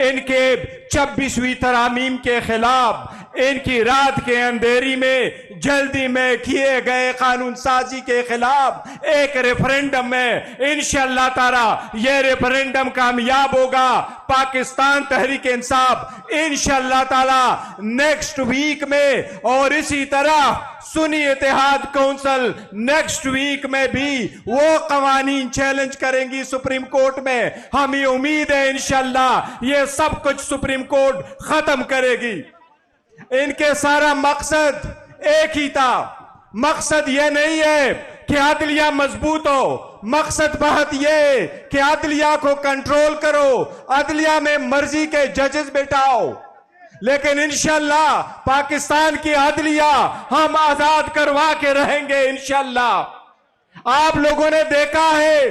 ان کے 26ویں ترامیم کے خلاف، ان کی رات کے اندھیری میں جلدی میں کیے گئے قانون سازی کے خلاف ایک ریفرینڈم میں انشاءاللہ تعالی یہ ریفرینڈم کامیاب ہوگا۔ پاکستان تحریک انصاف انشاءاللہ تعالی نیکسٹ ویک میں، اور اسی طرح سنی اتحاد کونسل نیکسٹ ویک میں بھی وہ قوانین چیلنج کریں گی سپریم کورٹ میں۔ ہمیں امید ہے انشاءاللہ یہ سب کچھ سپریم کورٹ ختم کرے گی۔ ان کے سارا مقصد ایک ہی تھا، مقصد یہ نہیں ہے کہ عدلیہ مضبوط ہو، مقصد بہت یہ کہ عدلیہ کو کنٹرول کرو، عدلیہ میں مرضی کے ججز بٹھاؤ، لیکن انشاءاللہ پاکستان کی عدلیہ ہم آزاد کروا کے رہیں گے انشاءاللہ۔ آپ لوگوں نے دیکھا ہے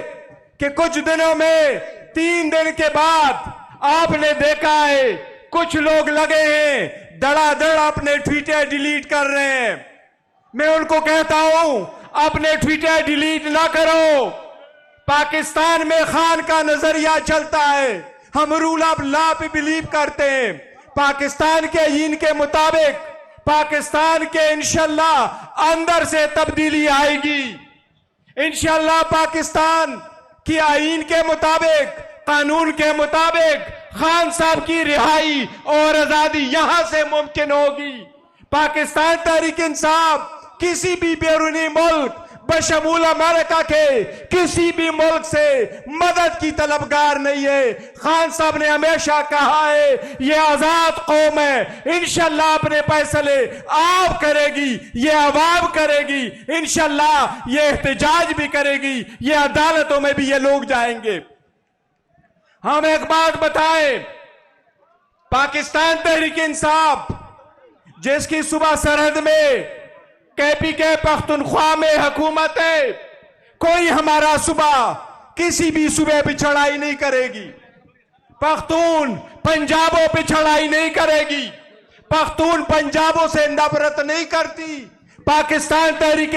کہ کچھ دنوں میں 3 دن کے بعد آپ نے دیکھا ہے کچھ لوگ لگے ہیں دڑا دڑ اپنے ٹویٹر ڈیلیٹ کر رہے ہیں۔ میں ان کو کہتا ہوں اپنے ٹویٹر ڈیلیٹ نہ کرو۔ پاکستان میں خان کا نظریہ چلتا ہے، ہم رول آف لا پہ بلیو کرتے ہیں۔ پاکستان کے آئین کے مطابق پاکستان کے انشاءاللہ اندر سے تبدیلی آئے گی۔ انشاءاللہ پاکستان کی آئین کے مطابق، قانون کے مطابق خان صاحب کی رہائی اور آزادی یہاں سے ممکن ہوگی۔ پاکستان تحریک انصاف کسی بھی بیرونی ملک بشمول امریکہ کے کسی بھی ملک سے مدد کی طلبگار نہیں ہے۔ خان صاحب نے ہمیشہ کہا ہے یہ آزاد قوم ہے، انشاءاللہ اپنے فیصلے آپ کرے گی، یہ عوام کرے گی، انشاءاللہ یہ احتجاج بھی کرے گی، یہ عدالتوں میں بھی یہ لوگ جائیں گے۔ ہم ایک بات بتائیں، پاکستان تحریک انصاف جس کی صوبہ سرحد میں KPK پختونخوا میں حکومت ہے، کوئی ہمارا صوبہ کسی بھی صوبے پہ چڑھائی نہیں کرے گی۔ پختون پنجابوں پہ چڑھائی نہیں کرے گی، پختون پنجابوں سے نفرت نہیں کرتی۔ پاکستان تحریک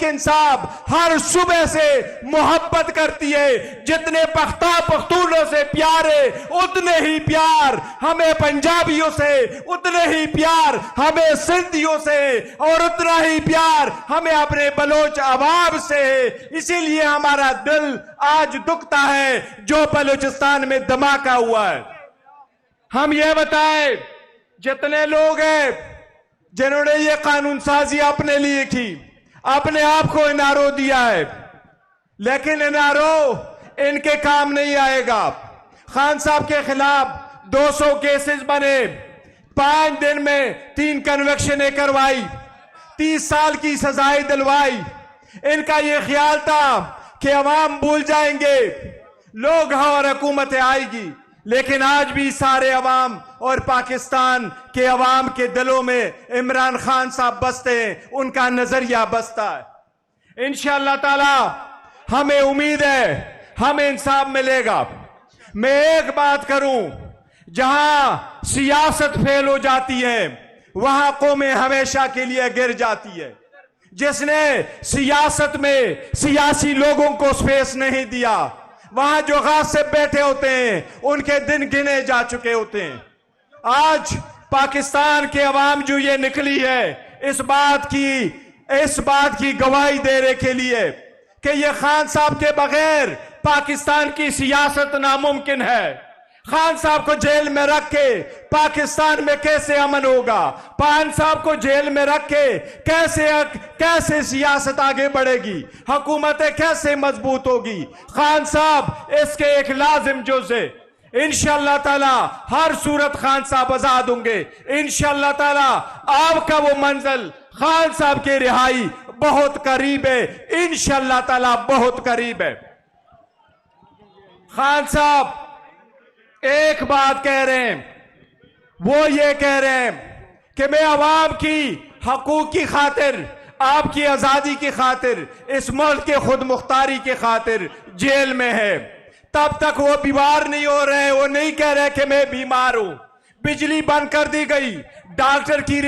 انصاف ہر صوبے سے محبت کرتی ہے۔ جتنے پختونوں سے پیار ہے اتنے ہی پیار ہمیں پنجابیوں سے، اتنے ہی پیار ہمیں سندھیوں سے، اور اتنا ہی پیار ہمیں اپنے بلوچ عوام سے ہے۔ اسی لیے ہمارا دل آج دکھتا ہے جو بلوچستان میں دھماکہ ہوا ہے۔ ہم یہ بتائیں جتنے لوگ ہیں جنہوں نے یہ قانون سازی اپنے لیے کی، اپنے آپ کو انارو دیا ہے، لیکن انارو ان کے کام نہیں آئے گا۔ خان صاحب کے خلاف 200 کیسز بنے، 5 دن میں 3 کنویکشنیں کروائی، 30 سال کی سزائیں دلوائی۔ ان کا یہ خیال تھا کہ عوام بھول جائیں گے، لوگ اور حکومتیں آئے گی، لیکن آج بھی سارے عوام اور پاکستان کے عوام کے دلوں میں عمران خان صاحب بستے ہیں، ان کا نظریہ بستا ہے۔ انشاءاللہ تعالی ہمیں امید ہے ہمیں انصاف ملے گا۔ میں ایک بات کروں، جہاں سیاست فیل ہو جاتی ہے وہاں قومیں ہمیشہ کے لیے گر جاتی ہے۔ جس نے سیاست میں سیاسی لوگوں کو سپیس نہیں دیا، وہاں جو غاصب بیٹھے ہوتے ہیں ان کے دن گنے جا چکے ہوتے ہیں۔ آج پاکستان کے عوام جو یہ نکلی ہے اس بات کی گواہی دینے کے لیے کہ یہ خان صاحب کے بغیر پاکستان کی سیاست ناممکن ہے۔ خان صاحب کو جیل میں رکھ کے پاکستان میں کیسے امن ہوگا؟ خان صاحب کو جیل میں رکھ کے کیسے سیاست آگے بڑھے گی؟ حکومتیں کیسے مضبوط ہوگی؟ خان صاحب اس کے ایک لازم جز ہے۔ انشاءاللہ تعالی ہر صورت خان صاحب آزاد ہوں گے۔ انشاءاللہ تعالی آپ کا وہ منزل خان صاحب کی رہائی بہت قریب ہے، انشاءاللہ تعالی بہت قریب ہے۔ خان صاحب ایک بات کہہ رہے ہیں، وہ یہ کہہ رہے ہیں کہ میں عوام کی حقوق کی خاطر، آپ کی آزادی کی خاطر، اس ملک کے خود مختاری کی خاطر جیل میں ہے۔ تب تک وہ بیمار نہیں ہو رہے، وہ نہیں کہہ رہے کہ میں بیمار ہوں۔ بجلی بند کر دی گئی، ڈاکٹر کی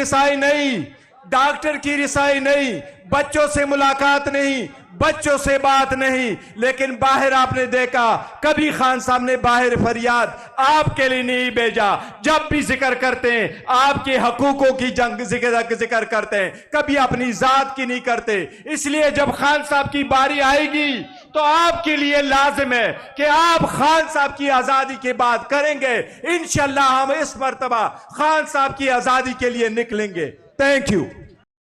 رسائی نہیں، بچوں سے ملاقات نہیں، بچوں سے بات نہیں، لیکن باہر آپ نے دیکھا کبھی خان صاحب نے باہر فریاد آپ کے لیے نہیں بھیجا. جب بھی ذکر کرتے ہیں آپ کے حقوقوں کی جنگ ذکر کرتے ہیں، کبھی اپنی ذات کی نہیں کرتے. اس لیے جب خان صاحب کی باری آئے گی تو آپ کے لیے لازم ہے کہ آپ خان صاحب کی آزادی کی بات کریں گے. انشاءاللہ ہم اس مرتبہ خان صاحب کی آزادی کے لیے نکلیں گے. Thank you.